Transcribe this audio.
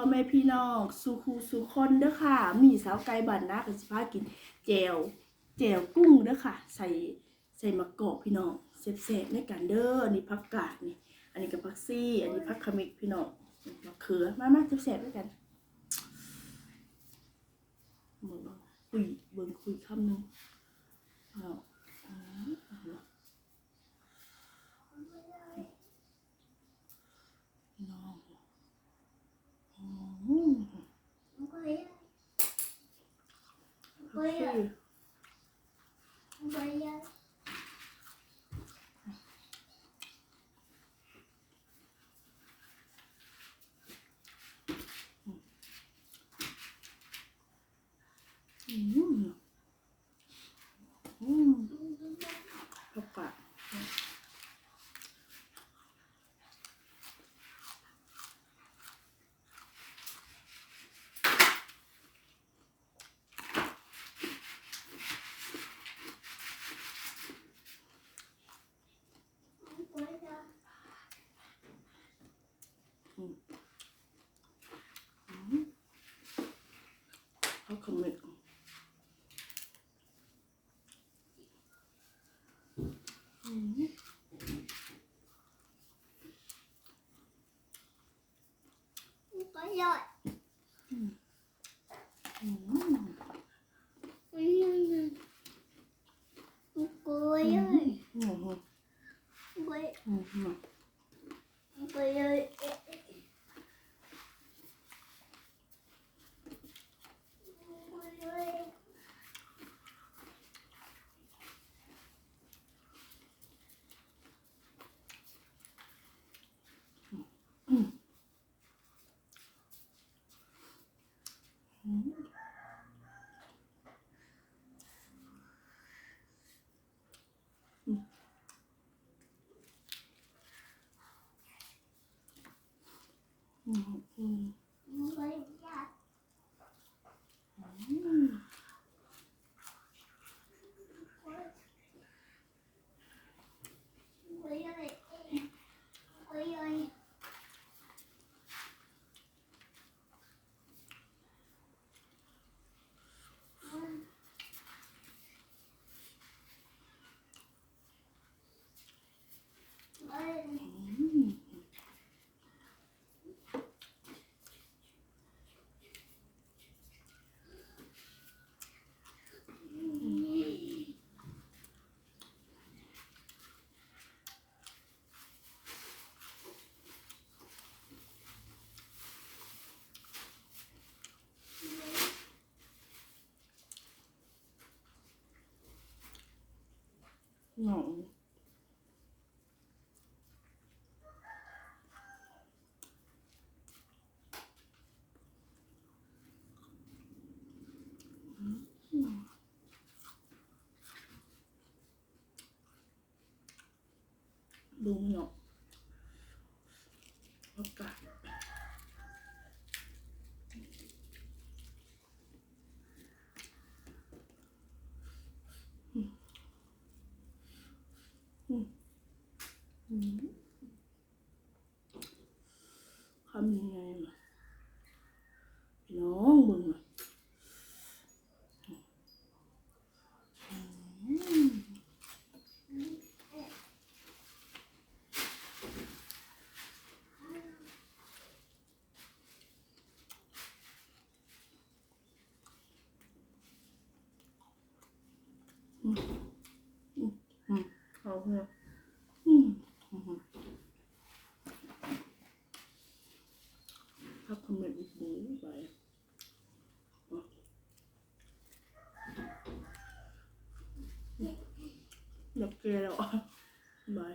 อแม่พี่น้องสู่คูสู่คนเด้อค่ะมีสาวไก่บ้านนากับสิพากินแจวกุ้งเด้อค่ะใส่มะกอกพี่น้องแซ่บๆในกันเด้ออันนี้ผักกาดนี่อันนี้กับผักซี่อันนี้ผักขมิกพี่น้องมะเขือมาแซ่บๆด้วยกันเบิ่งคุยคำนึงเอาพี่น้องผักกาดผักขมิกหนองดูหนองผักกาดคำยังไงล่ะพี่น้องมึงเอาเถอะถ้าคอมเมนต์อีกบูไปอยากเกลียดแล้วบาย